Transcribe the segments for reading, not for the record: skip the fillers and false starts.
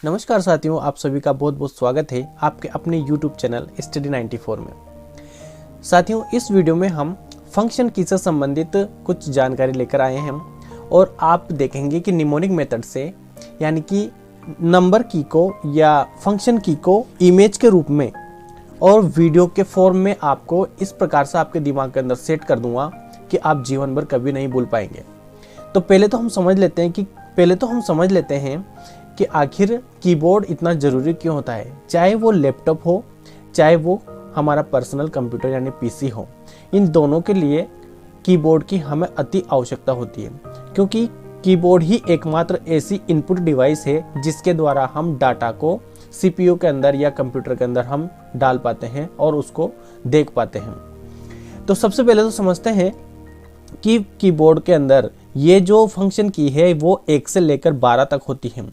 नमस्कार साथियों, आप सभी का बहुत बहुत स्वागत है आपके अपने YouTube चैनल स्टडी 94 में। साथियों, इस वीडियो में हम फंक्शन की से संबंधित कुछ जानकारी लेकर आए हैं और आप देखेंगे कि निमोनिक मेथड से यानी कि नंबर की को या फंक्शन की को इमेज के रूप में और वीडियो के फॉर्म में आपको इस प्रकार से आपके दिमाग के अंदर सेट कर दूंगा कि आप जीवन भर कभी नहीं भूल पाएंगे। तो पहले तो हम समझ लेते हैं कि आखिर कीबोर्ड इतना ज़रूरी क्यों होता है। चाहे वो लैपटॉप हो, चाहे वो हमारा पर्सनल कंप्यूटर यानी पीसी हो, इन दोनों के लिए कीबोर्ड की हमें अति आवश्यकता होती है, क्योंकि कीबोर्ड ही एकमात्र ऐसी इनपुट डिवाइस है जिसके द्वारा हम डाटा को सीपीयू के अंदर या कंप्यूटर के अंदर हम डाल पाते हैं और उसको देख पाते हैं। तो सबसे पहले तो समझते हैं कि कीबोर्ड के अंदर ये जो फंक्शन की है वो 1 से लेकर 12 तक होती है,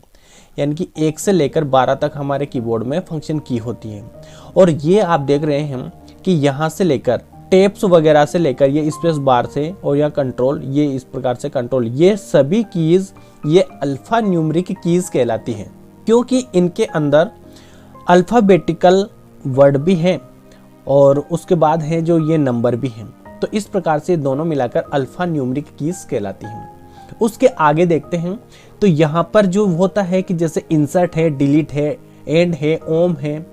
यानी कि 1 से लेकर 12 तक हमारे कीबोर्ड में फंक्शन की होती है। और ये आप देख रहे हैं कि यहाँ से लेकर टेप्स वगैरह से लेकर ये स्पेस बार से और या कंट्रोल, ये इस प्रकार से कंट्रोल, ये सभी कीज़ ये अल्फ़ा न्यूमरिक कीज़ कहलाती हैं, क्योंकि इनके अंदर अल्फ़ाबेटिकल वर्ड भी हैं और उसके बाद है जो ये नंबर भी हैं। तो इस प्रकार से दोनों मिलाकर अल्फ़ा न्यूमरिक कीज़ कहलाती हैं। उसके आगे देखते हैं तो यहाँ पर जो होता है कि जैसे इंसर्ट है, डिलीट है, एंड है, ओम है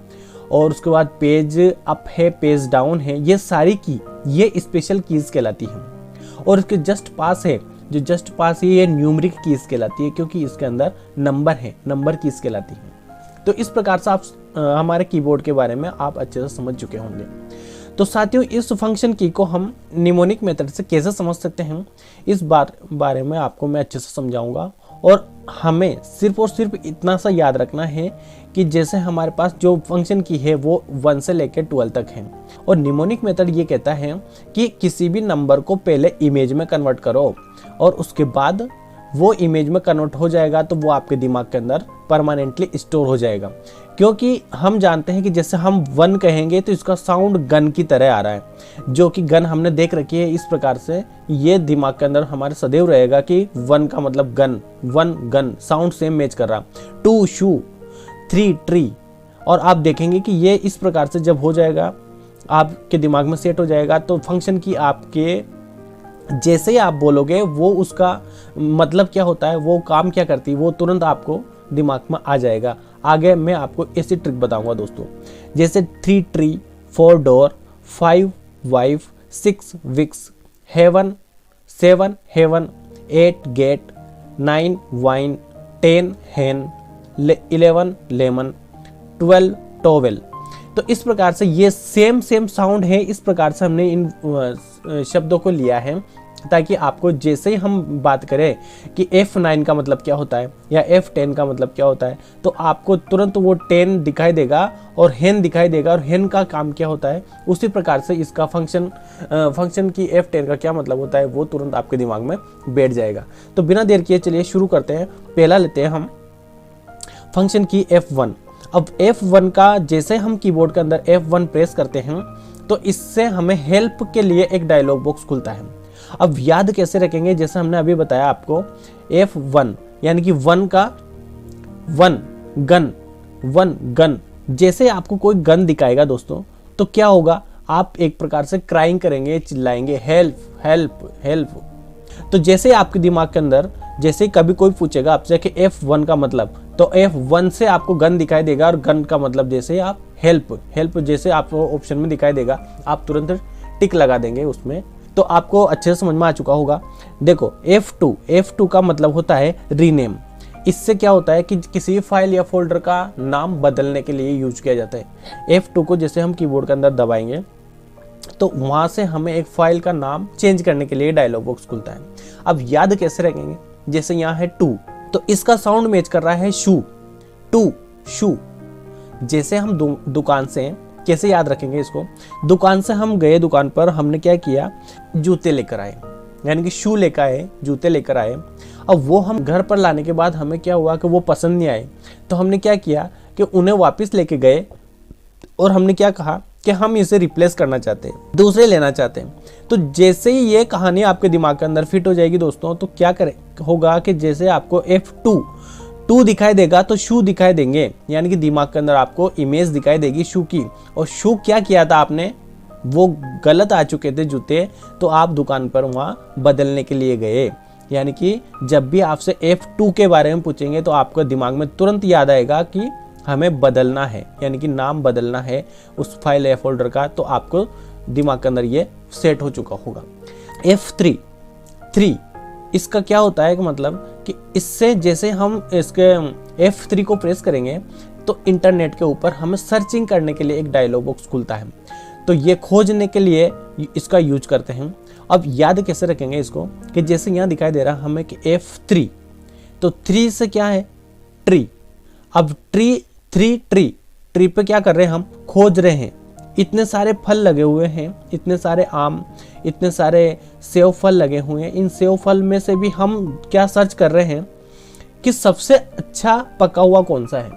और उसके बाद पेज अप है, पेज डाउन है, ये सारी की ये स्पेशल कीज़ कहलाती हैं। और इसके जस्ट पास है, जो जस्ट पास है ये न्यूमरिक कीज़ कहलाती है, क्योंकि इसके अंदर नंबर है, नंबर कीज़ कहलाती है। तो इस प्रकार से आप हमारे कीबोर्ड के बारे में आप अच्छे से समझ चुके होंगे। तो साथियों, इस फंक्शन की को हम निमोनिक मेथड से कैसे समझ सकते हैं, इस बारे में आपको मैं अच्छे से समझाऊंगा। और हमें सिर्फ और सिर्फ इतना सा याद रखना है कि जैसे हमारे पास जो फंक्शन की है वो 1 से लेकर 12 तक है। और निमोनिक मेथड ये कहता है कि किसी भी नंबर को पहले इमेज में कन्वर्ट करो और उसके बाद वो इमेज में कन्वर्ट हो जाएगा तो वो आपके दिमाग के अंदर परमानेंटली स्टोर हो जाएगा। क्योंकि हम जानते हैं कि जैसे हम 1 कहेंगे तो इसका साउंड गन की तरह आ रहा है, जो कि गन हमने देख रखी है। इस प्रकार से ये दिमाग के अंदर हमारे सदैव रहेगा कि 1 का मतलब gun, 1 gun, sound same match कर रहा, 2 शू, 3 ट्री। और आप देखेंगे कि ये इस प्रकार से जब हो जाएगा, आपके दिमाग में सेट हो जाएगा, तो फंक्शन की आपके जैसे ही आप बोलोगे वो उसका मतलब क्या होता है, वो काम क्या करती है, वो तुरंत आपको दिमाग में आ जाएगा। आगे मैं आपको ऐसी ट्रिक बताऊंगा दोस्तों, जैसे 3 tree, 4 door, 5 wife, 6 wicks, 7 heaven, 8 gate, 9 wine, 10 hen, 11 lemon, 12 towel. तो इस प्रकार से ये सेम साउंड है। इस प्रकार से हमने इन शब्दों को लिया है ताकि आपको जैसे ही हम बात करें कि F9 का मतलब क्या होता है या F10 का मतलब क्या होता है, तो आपको तुरंत वो 10 दिखाई देगा और हेन दिखाई देगा और हेन का काम क्या होता है। उसी प्रकार से इसका फंक्शन की F10 का क्या मतलब होता है वो तुरंत आपके दिमाग में बैठ जाएगा। तो बिना देर किए चलिए शुरू करते हैं। पहला लेते हैं हम फंक्शन की F1। अब F1 का जैसे हम कीबोर्ड के अंदर F1 प्रेस करते हैं तो इससे हमें हेल्प के लिए एक डायलॉग बॉक्स खुलता है। अब याद कैसे रखेंगे, जैसे हमने अभी बताया आपको F1 यानी कि 1 का 1 गन। जैसे आपको कोई गन दिखाएगा दोस्तों तो क्या होगा, आप एक प्रकार से क्राइंग करेंगे, चिल्लाएंगे हेल्प हेल्प हेल्प। तो जैसे आपके दिमाग के अंदर जैसे कभी कोई पूछेगा आपसे कि F1 का मतलब, तो F1 से आपको गन दिखाई देगा और गन का मतलब जैसे आप हेल्प जैसे आपको ऑप्शन में दिखाई देगा, आप तुरंत टिक लगा देंगे उसमें। तो आपको अच्छे से समझ में आ चुका होगा। देखो F2 का मतलब होता है रीनेम। इससे क्या होता है कि किसी फाइल या फोल्डर का नाम बदलने के लिए यूज किया जाता है। F2 को जैसे हम कीबोर्ड के अंदर दबाएंगे तो वहां से हमें एक फाइल का नाम चेंज करने के लिए डायलॉग बॉक्स खुलता है। अब याद कैसे रखेंगे, जैसे यहाँ है 2 तो इसका साउंड मैच कर रहा है शू, 2 शू। जैसे हम दुकान से कैसे याद रखेंगे इसको, दुकान से हम गए, दुकान पर हमने क्या किया, जूते लेकर आए, यानी कि शू लेकर आए, जूते लेकर आए। अब वो हम घर पर लाने के बाद हमें क्या हुआ कि वो पसंद नहीं आए, तो हमने क्या किया कि उन्हें वापस लेके गए और हमने क्या कहा कि हम इसे रिप्लेस करना चाहते हैं, दूसरे लेना चाहते हैं। तो जैसे ही ये कहानी आपके दिमाग के अंदर फिट हो जाएगी दोस्तों, तो क्या होगा कि जैसे आपको F2 टू दिखाई देगा तो शू दिखाई देंगे, यानी कि दिमाग के अंदर आपको इमेज दिखाई देगी शू की। और शू क्या किया था आपने, वो गलत आ चुके थे जूते, तो आप दुकान पर वहाँ बदलने के लिए गए। यानी कि जब भी आपसे F2 के बारे में पूछेंगे तो आपको दिमाग में तुरंत याद आएगा कि हमें बदलना है, यानी कि नाम बदलना है उस फाइल या फोल्डर का, तो आपको दिमाग के अंदर ये सेट हो चुका होगा। F3 इसका क्या होता है कि मतलब कि इससे जैसे हम इसके F3 को प्रेस करेंगे तो इंटरनेट के ऊपर हमें सर्चिंग करने के लिए एक डायलॉग बॉक्स खुलता है, तो ये खोजने के लिए इसका यूज करते हैं। अब याद कैसे रखेंगे इसको, कि जैसे यहाँ दिखाई दे रहा है हमें कि F3, तो 3 से क्या है, ट्री। अब ट्री पे क्या कर रहे हैं, हम खोज रहे हैं। इतने सारे फल लगे हुए हैं, इतने सारे आम, इतने सारे सेव फल लगे हुए हैं। इन सेव फल में से भी हम क्या सर्च कर रहे हैं कि सबसे अच्छा पका हुआ कौन सा है।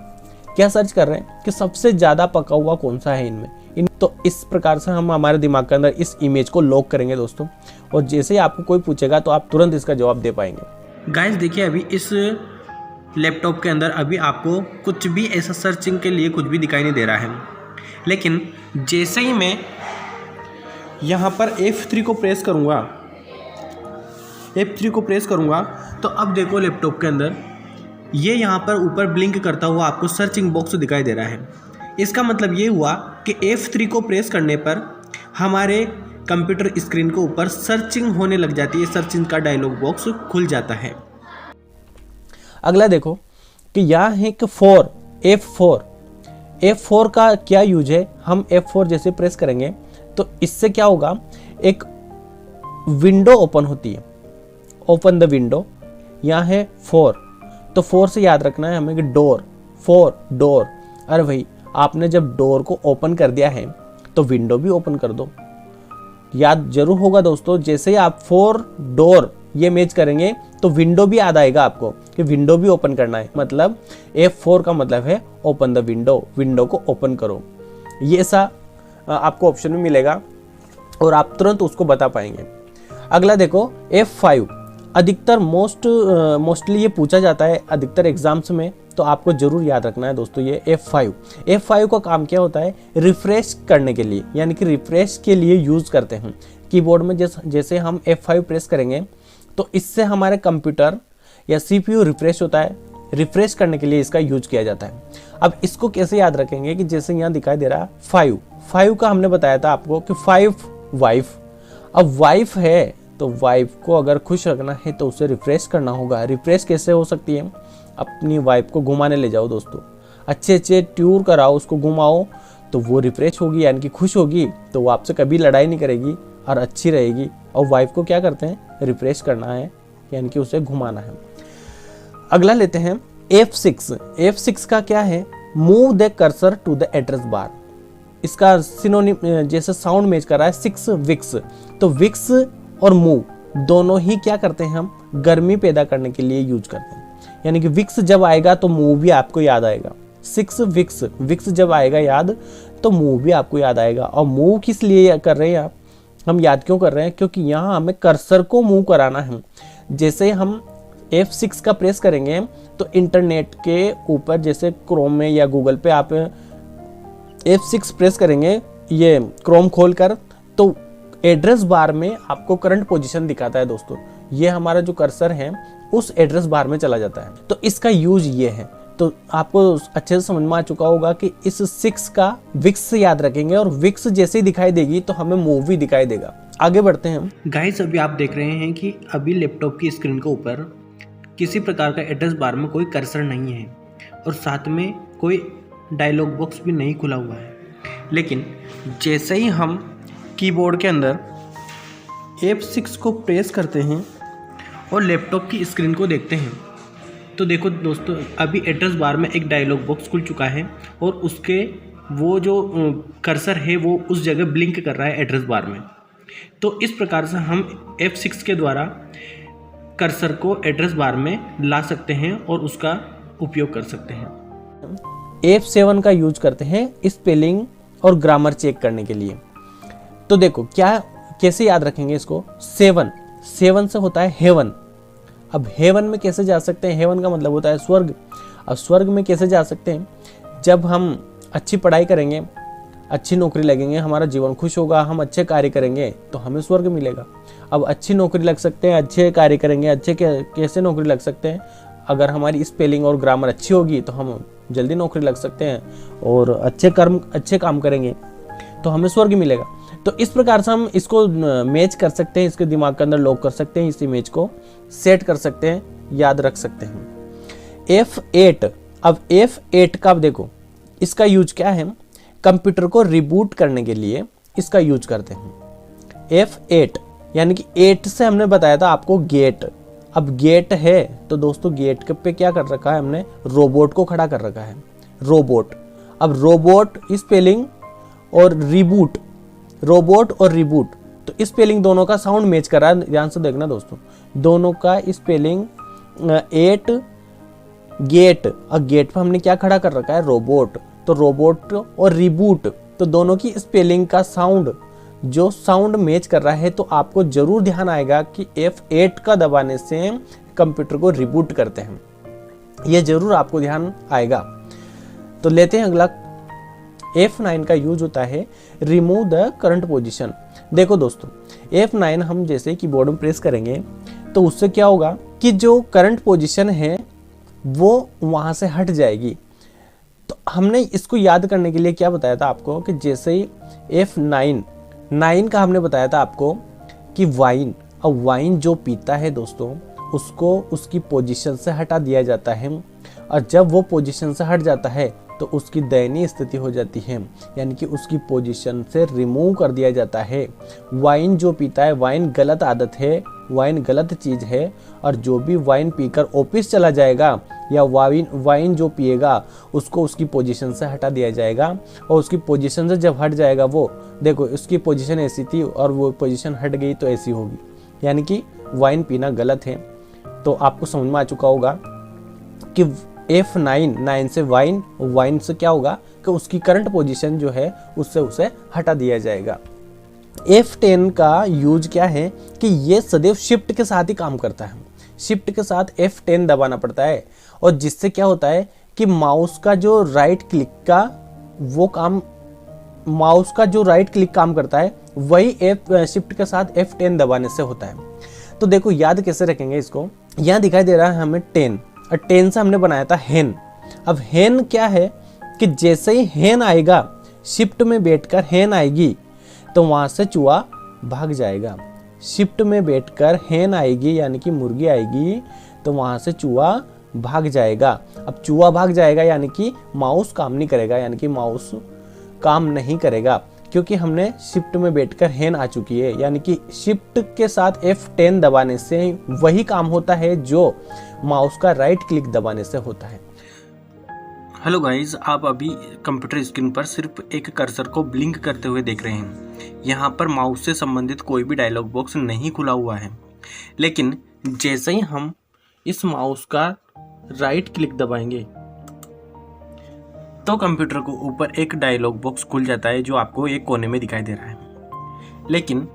क्या सर्च कर रहे हैं कि सबसे ज़्यादा पका हुआ कौन सा है इनमें। तो इस प्रकार से हम हमारे दिमाग के अंदर इस इमेज को लॉक करेंगे दोस्तों, और जैसे ही आपको कोई पूछेगा तो आप तुरंत इसका जवाब दे पाएंगे। गाइस देखिए, अभी इस लैपटॉप के अंदर अभी आपको कुछ भी ऐसा सर्चिंग के लिए कुछ भी दिखाई नहीं दे रहा है, लेकिन जैसे ही मैं यहाँ पर F3 को प्रेस करूँगा तो अब देखो लैपटॉप के अंदर ये यहाँ पर ऊपर ब्लिंक करता हुआ आपको सर्चिंग बॉक्स दिखाई दे रहा है। इसका मतलब ये हुआ कि F3 को प्रेस करने पर हमारे कंप्यूटर स्क्रीन के ऊपर सर्चिंग होने लग जाती है, सर्चिंग का डायलॉग बॉक्स खुल जाता है। अगला देखो कि यहाँ है कि F4 का क्या यूज है। हम F4 जैसे प्रेस करेंगे तो इससे क्या होगा, एक विंडो ओपन होती है, ओपन द विंडो। यहाँ है 4, तो 4 से याद रखना है हमें कि डोर। अरे भाई, आपने जब डोर को ओपन कर दिया है तो विंडो भी ओपन कर दो। याद जरूर होगा दोस्तों, जैसे ही आप 4 डोर ये मैच करेंगे तो विंडो भी याद आएगा आपको कि विंडो भी ओपन करना है। मतलब F4 का मतलब है ओपन द विंडो को ओपन करो। ये ऐसा आपको ऑप्शन में मिलेगा और आप तुरंत उसको बता पाएंगे। अगला देखो F5, अधिकतर मोस्टली ये पूछा जाता है अधिकतर एग्जाम्स में, तो आपको जरूर याद रखना है दोस्तों ये F5 का काम क्या होता है, रिफ्रेश करने के लिए, यानी कि रिफ्रेश के लिए यूज करते हैं। कीबोर्ड में जैसे हम F5 प्रेस करेंगे तो इससे हमारे कंप्यूटर या CPU रिफ्रेश होता है, रिफ्रेश करने के लिए इसका यूज किया जाता है। अब इसको कैसे याद रखेंगे कि जैसे यहाँ दिखाई दे रहा है 5 का हमने बताया था आपको कि 5 वाइफ। अब वाइफ है तो वाइफ को अगर खुश रखना है तो उसे रिफ्रेश करना होगा। रिफ्रेश कैसे हो सकती है, अपनी वाइफ को घुमाने ले जाओ दोस्तों, अच्छे टूर कराओ, उसको घुमाओ, तो वो रिफ्रेश होगी, यानी कि खुश होगी, तो वो आपसे कभी लड़ाई नहीं करेगी और अच्छी रहेगी। और वाइफ को क्या करते हैं, रिफ्रेश करना है, यानी कि उसे घुमाना है। अगला लेते हैं F6 का क्या है, move the cursor to the address bar. इसका सिनोनिम जैसे साउंड मैच कर रहा है 6 विक्स, तो विक्स और मूव दोनों ही क्या करते हैं, हम गर्मी पैदा करने के लिए यूज करते हैं। यानी कि विक्स जब आएगा तो मूव भी आपको याद आएगा। 6 विक्स जब आएगा याद तो मूव भी आपको याद आएगा। और मूव किस लिए कर रहे हैं आप, हम याद क्यों कर रहे हैं, क्योंकि यहाँ हमें कर्सर को मूव कराना है। जैसे हम F6 का प्रेस करेंगे तो इंटरनेट के ऊपर जैसे क्रोम में या गूगल पे आप F6 प्रेस करेंगे, ये क्रोम खोलकर, तो एड्रेस बार में आपको करंट पोजीशन दिखाता है दोस्तों। ये हमारा जो कर्सर है उस एड्रेस बार में चला जाता है। तो इसका यूज ये है। तो आपको अच्छे से समझ में आ चुका होगा कि इस 6 का विक्स से याद रखेंगे, और विक्स जैसे ही दिखाई देगी तो हमें मूव भी दिखाई देगा। आगे बढ़ते हैं गाइस। अभी आप देख रहे हैं कि अभी लैपटॉप की स्क्रीन के ऊपर किसी प्रकार का एड्रेस बार में कोई कर्सर नहीं है और साथ में कोई डायलॉग बॉक्स भी नहीं खुला हुआ है। लेकिन जैसे ही हम कीबोर्ड के अंदर F6 को प्रेस करते हैं और लैपटॉप की स्क्रीन को देखते हैं तो देखो दोस्तों, अभी एड्रेस बार में एक डायलॉग बॉक्स खुल चुका है और उसके वो जो कर्सर है वो उस जगह ब्लिंक कर रहा है एड्रेस बार में। तो इस प्रकार से हम F6 के द्वारा कर्सर को एड्रेस बार में ला सकते हैं और उसका उपयोग कर सकते हैं। F7 का यूज करते हैं स्पेलिंग और ग्रामर चेक करने के लिए। तो देखो कैसे याद रखेंगे इसको, 7 से होता है हेवन। अब हेवन में कैसे जा सकते हैं? हेवन का मतलब होता है स्वर्ग। अब स्वर्ग में कैसे जा सकते हैं? जब हम अच्छी पढ़ाई करेंगे, अच्छी नौकरी लगेंगे, हमारा जीवन खुश होगा, हम अच्छे कार्य करेंगे तो हमें स्वर्ग मिलेगा। अब अच्छी नौकरी लग सकते हैं, अच्छे कार्य करेंगे, अच्छे कैसे नौकरी लग सकते हैं? अगर हमारी स्पेलिंग और ग्रामर अच्छी होगी तो हम जल्दी नौकरी लग सकते हैं, और अच्छे काम करेंगे तो हमें स्वर्ग मिलेगा। तो इस प्रकार से हम इसको मैच कर सकते हैं, इसके दिमाग के अंदर लॉक कर सकते हैं, इस इमेज को सेट कर सकते हैं, याद रख सकते हैं। F8, अब F8 का देखो इसका यूज क्या है? कंप्यूटर को रिबूट करने के लिए इसका यूज करते हैं। F8 यानी कि 8 से हमने बताया था आपको गेट। अब गेट है तो दोस्तों गेट पे क्या कर रखा है हमने? रोबोट को खड़ा कर रखा है, रोबोट। अब रोबोट स्पेलिंग और रिबूट, रोबोट और रिबूट, तो स्पेलिंग दोनों का साउंड मैच कर रहा है। ध्यान से देखना दोस्तों, दोनों का स्पेलिंग 8 गेट, और गेट पर हमने क्या खड़ा कर रखा है? रोबोट। तो रोबोट और रिबूट, तो दोनों की स्पेलिंग का साउंड, जो साउंड मैच कर रहा है, तो आपको जरूर ध्यान आएगा कि F8 का दबाने से कंप्यूटर को रिबूट करते हैं। यह जरूर आपको ध्यान आएगा। तो लेते हैं अगला। F9 का यूज होता है रिमूव द करंट पोजीशन। देखो दोस्तों, F9 हम जैसे कीबोर्ड में प्रेस करेंगे तो उससे क्या होगा कि जो करंट पोजीशन है वो वहां से हट जाएगी। तो हमने इसको याद करने के लिए क्या बताया था आपको कि जैसे ही F9 का हमने बताया था आपको कि वाइन, और वाइन जो पीता है दोस्तों उसको उसकी पोजीशन से हटा दिया जाता है, और जब वो पोजीशन से हट जाता है तो उसकी दयनीय स्थिति हो जाती है, यानी कि उसकी पोजीशन से रिमूव कर दिया जाता है। वाइन जो पीता है, वाइन गलत आदत है, वाइन गलत चीज़ है, और जो भी वाइन पीकर ऑफिस चला जाएगा या वाइन जो पिएगा उसको उसकी पोजीशन से हटा दिया जाएगा। और उसकी पोजीशन से जब हट जाएगा, वो देखो उसकी पोजीशन ऐसी थी और वो पोजीशन हट गई तो ऐसी होगी, यानी कि वाइन पीना गलत है। तो आपको समझ में आ चुका होगा कि F9 से वाइन से क्या होगा कि उसकी करंट पोजीशन जो है उससे उसे हटा दिया जाएगा। F10 का यूज क्या है कि ये सदैव शिफ्ट के साथ ही काम करता है। शिफ्ट के साथ F10 दबाना पड़ता है, और जिससे क्या होता है कि माउस का जो राइट क्लिक काम करता है वही शिफ्ट के साथ F10 दबाने से होता है। तो देखो याद कैसे रखेंगे इसको। यहाँ दिखाई दे रहा है हमें 10, और 10 से हमने बनाया था हेन। अब हेन क्या है कि जैसे ही हेन आएगा, शिफ्ट में बैठकर हेन आएगी तो वहां से चूहा भाग जाएगा। शिफ्ट में बैठकर हेन आएगी यानी कि मुर्गी आएगी तो वहां से चूहा भाग जाएगा। अब चूहा भाग जाएगा यानी कि माउस काम नहीं करेगा, यानी कि माउस काम नहीं करेगा, क्योंकि हमने शिफ्ट में बैठकर हेन आ चुकी है। यानी कि शिफ्ट के साथ F10 दबाने से वही काम होता है जो माउस का राइट क्लिक दबाने से होता है। हेलो गाइस, आप अभी कंप्यूटर स्क्रीन पर सिर्फ एक कर्सर को ब्लिंक करते हुए देख रहे हैं। यहाँ पर माउस से संबंधित कोई भी डायलॉग बॉक्स नहीं खुला हुआ है, लेकिन जैसे ही हम इस माउस का राइट क्लिक दबाएंगे तो कंप्यूटर को ऊपर एक डायलॉग बॉक्स खुल जाता है जो आपको एक कोने में दिखाई दे रहा है। लेकिन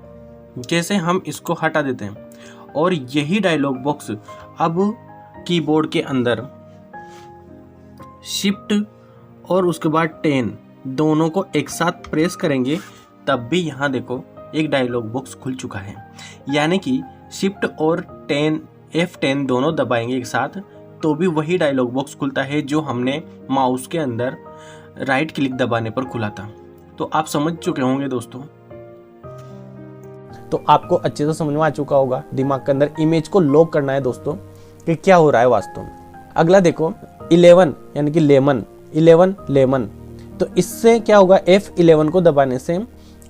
जैसे हम इसको हटा देते हैं और यही डायलॉग बॉक्स अब कीबोर्ड के अंदर शिफ्ट और उसके बाद 10 दोनों को एक साथ प्रेस करेंगे, तब भी यहाँ देखो एक डायलॉग बॉक्स खुल चुका है। यानी कि शिफ्ट और F10 दोनों दबाएंगे एक साथ तो भी वही डायलॉग बॉक्स खुलता है जो हमने माउस के अंदर राइट क्लिक दबाने पर खुला था। तो आप समझ चुके होंगे दोस्तों। तो आपको अच्छे से समझ में आ चुका होगा। दिमाग के अंदर इमेज को लॉक करना है दोस्तों कि क्या हो रहा है वास्तव में। अगला देखो 11 यानी कि लेमन। तो इससे क्या होगा, F11 को दबाने से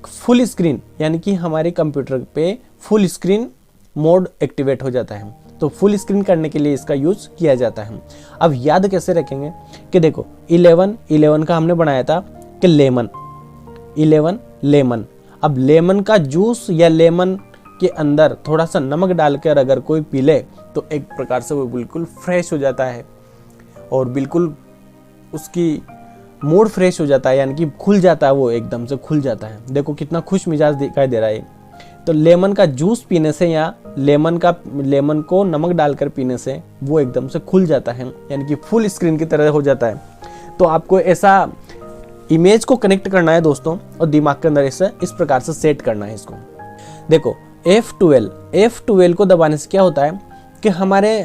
फुल स्क्रीन यानी कि हमारे कंप्यूटर पे फुल स्क्रीन मोड एक्टिवेट हो जाता है। तो फुल स्क्रीन करने के लिए इसका यूज किया जाता है। अब याद कैसे रखेंगे कि देखो 11 का हमने बनाया था कि लेमन। अब लेमन का जूस या लेमन के अंदर थोड़ा सा नमक डालकर अगर कोई पी ले तो एक प्रकार से वो बिल्कुल फ्रेश हो जाता है और बिल्कुल उसकी मूड फ्रेश हो जाता है, यानी कि खुल जाता है, वो एकदम से खुल जाता है। देखो कितना खुश मिजाज दिखाई दे रहा है। तो लेमन का जूस पीने से या लेमन को नमक डालकर पीने से वो एकदम से खुल जाता है, यानी कि फुल स्क्रीन की तरह हो जाता है। तो आपको ऐसा इमेज को कनेक्ट करना है दोस्तों, और दिमाग के अंदर इस प्रकार से सेट करना है इसको। देखो F12 को दबाने से क्या होता है कि हमारे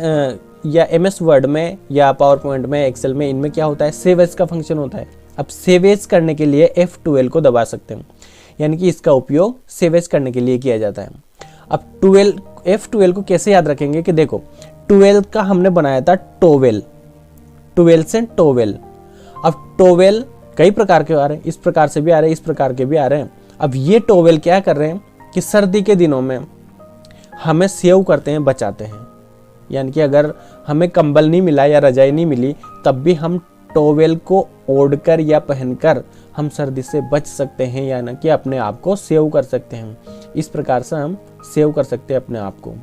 या MS वर्ड में या पावर पॉइंट में, एक्सेल में, इनमें क्या होता है, सेव एज का फंक्शन होता है। अब सेव एज करने के लिए F12 को दबा सकते हैं, यानी कि इसका उपयोग सेव एज करने के लिए किया जाता है। अब F12 को कैसे याद रखेंगे कि देखो 12 का हमने बनाया था टोवेल, 12 से टोवेल। अब टोवेल कई प्रकार के आ रहे हैं, इस प्रकार से भी आ रहे हैं, इस प्रकार के भी आ रहे हैं। अब ये टोवेल क्या कर रहे हैं कि सर्दी के दिनों में हमें सेव करते हैं, बचाते हैं। यानी कि अगर हमें कंबल नहीं मिला या रजाई नहीं मिली, तब भी हम टोवेल को ओढ़कर या पहनकर हम सर्दी से बच सकते हैं, यानी कि अपने आप को सेव कर सकते हैं। इस प्रकार से हम सेव कर सकते हैं अपने आप को।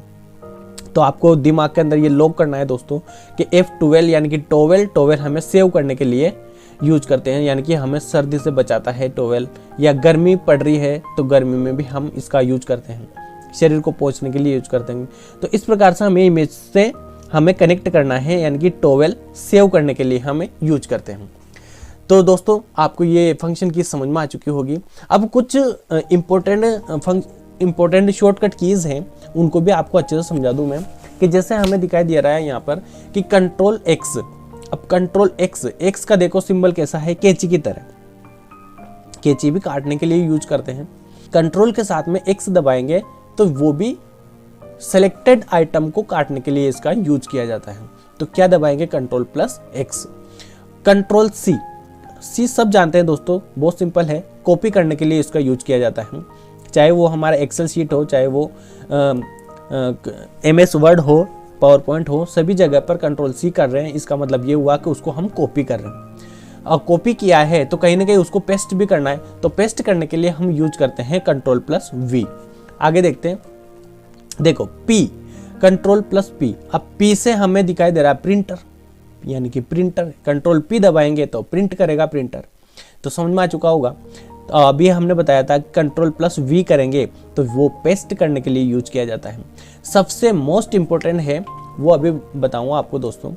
तो आपको दिमाग के अंदर ये लॉक करना है दोस्तों कि F12 यानी कि टोवेल हमें सेव करने के लिए यूज करते हैं, यानी कि हमें सर्दी से बचाता है टोवेल, या गर्मी पड़ रही है तो गर्मी में भी हम इसका यूज करते हैं, शरीर को पोंछने के लिए यूज करते हैं। तो इस प्रकार से हमें इमेज से हमें कनेक्ट करना है, यानी कि टोवेल सेव करने के लिए हमें यूज करते हैं। तो दोस्तों आपको ये फंक्शन की समझ में आ चुकी होगी। अब कुछ इम्पोर्टेंट शॉर्टकट कीज हैं, उनको भी आपको अच्छे से समझा दूं मैं, कि जैसे हमें दिखाई दे रहा है यहाँ पर कि कंट्रोल एक्स। अब कंट्रोल एक्स का देखो सिंबल कैसा है, कैंची की तरह। कैंची भी काटने के लिए यूज करते हैं। कंट्रोल के साथ में एक्स दबाएंगे तो वो भी सेलेक्टेड आइटम को काटने के लिए इसका यूज किया जाता है। तो क्या दबाएंगे, control plus X. Control C सब जानते हैं दोस्तों, बहुत सिंपल है, कॉपी करने के लिए इसका यूज किया जाता है। चाहे वो हमारा एक्सेल शीट हो, चाहे वो MS वर्ड हो, पावर पॉइंट हो, सभी जगह पर कंट्रोल C कर रहे हैं। इसका मतलब ये हुआ कि उसको हम कॉपी कर रहे हैं। और कॉपी किया है तो कहीं ना कहीं उसको पेस्ट भी करना है, तो पेस्ट करने के लिए हम यूज करते हैं कंट्रोल प्लस V। आगे देखते हैं, देखो P, कंट्रोल प्लस P। अब P से हमें दिखाई दे रहा है प्रिंटर, यानी कि प्रिंटर। कंट्रोल P दबाएंगे तो प्रिंट करेगा प्रिंटर। तो समझ में आ चुका होगा। तो अभी हमने बताया था कंट्रोल प्लस V करेंगे तो वो पेस्ट करने के लिए यूज किया जाता है। सबसे मोस्ट इंपॉर्टेंट है वो अभी बताऊंगा आपको दोस्तों,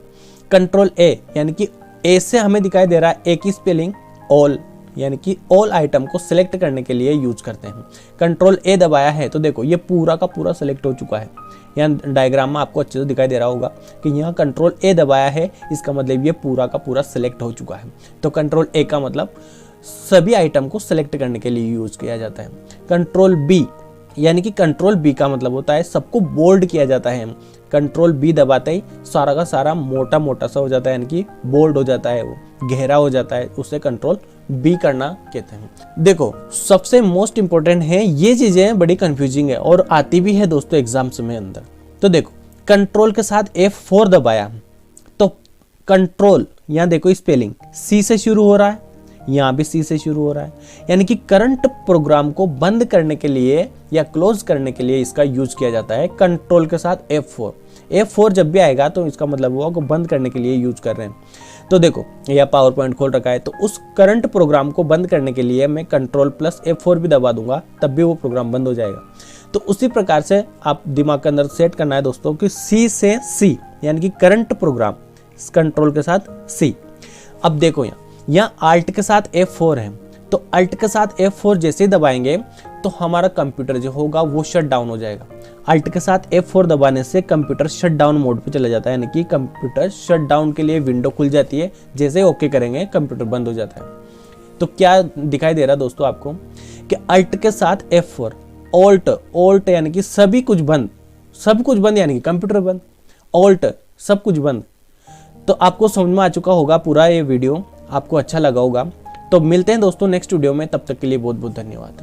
कंट्रोल A, यानी कि A से हमें दिखाई दे रहा है A की स्पेलिंग ऑल, यानी कि ऑल आइटम को सिलेक्ट करने के लिए यूज करते हैं। कंट्रोल A दबाया है तो देखो ये पूरा का पूरा सिलेक्ट हो चुका है। यहाँ डायग्राम में आपको अच्छे से दिखाई दे रहा होगा कि यहाँ कंट्रोल A दबाया है, इसका मतलब ये पूरा का पूरा सिलेक्ट हो चुका है। तो कंट्रोल A का मतलब सभी आइटम को सिलेक्ट करने के लिए यूज किया जाता है। कंट्रोल B, यानी कि कंट्रोल B का मतलब होता है सबको बोल्ड किया जाता है। कंट्रोल B दबाते ही सारा का सारा मोटा मोटा सा हो जाता है, यानी कि बोल्ड हो जाता है, वो गहरा हो जाता है, उसे कंट्रोल B करना कहते हैं। देखो सबसे मोस्ट इंपॉर्टेंट है, ये चीजें बड़ी कंफ्यूजिंग है और आती भी है दोस्तों एग्जाम्स में अंदर। तो देखो कंट्रोल के साथ F4 दबाया तो कंट्रोल, यहाँ देखो स्पेलिंग C से शुरू हो रहा है, यहाँ भी C से शुरू हो रहा है, यानी कि करंट प्रोग्राम को बंद करने के लिए या क्लोज करने के लिए इसका यूज किया जाता है कंट्रोल के साथ F4। F4 जब भी आएगा तो इसका मतलब हुआ को बंद करने के लिए यूज कर रहे हैं। तो देखो यह पावर पॉइंट खोल रखा है, तो उस करंट प्रोग्राम को बंद करने के लिए मैं कंट्रोल प्लस F4 भी दबा दूंगा, तब भी वो प्रोग्राम बंद हो जाएगा। तो उसी प्रकार से आप दिमाग के अंदर सेट करना है दोस्तों कि C से C, यानी कि करंट प्रोग्राम कंट्रोल के साथ C। अब देखो यहाँ अल्ट के साथ F4 है, तो अल्ट के साथ F4 जैसे ही दबाएंगे तो हमारा कंप्यूटर जो होगा वो शट डाउन हो जाएगा। अल्ट के साथ F4 दबाने से कंप्यूटर शट डाउन मोड पे चला जाता है, यानी कि कंप्यूटर शट डाउन के लिए विंडो खुल जाती है। जैसे ही ओके करेंगे कंप्यूटर बंद हो जाता है। तो क्या दिखाई दे रहा है दोस्तों आपको कि अल्ट के साथ F4, ऑल्ट यानी कि सभी कुछ बंद, सब कुछ बंद यानी कि कंप्यूटर बंद, ऑल्ट सब कुछ बंद। तो आपको समझ में आ चुका होगा पूरा ये वीडियो, आपको अच्छा लगा होगा। तो मिलते हैं दोस्तों नेक्स्ट वीडियो में, तब तक के लिए बहुत बहुत धन्यवाद।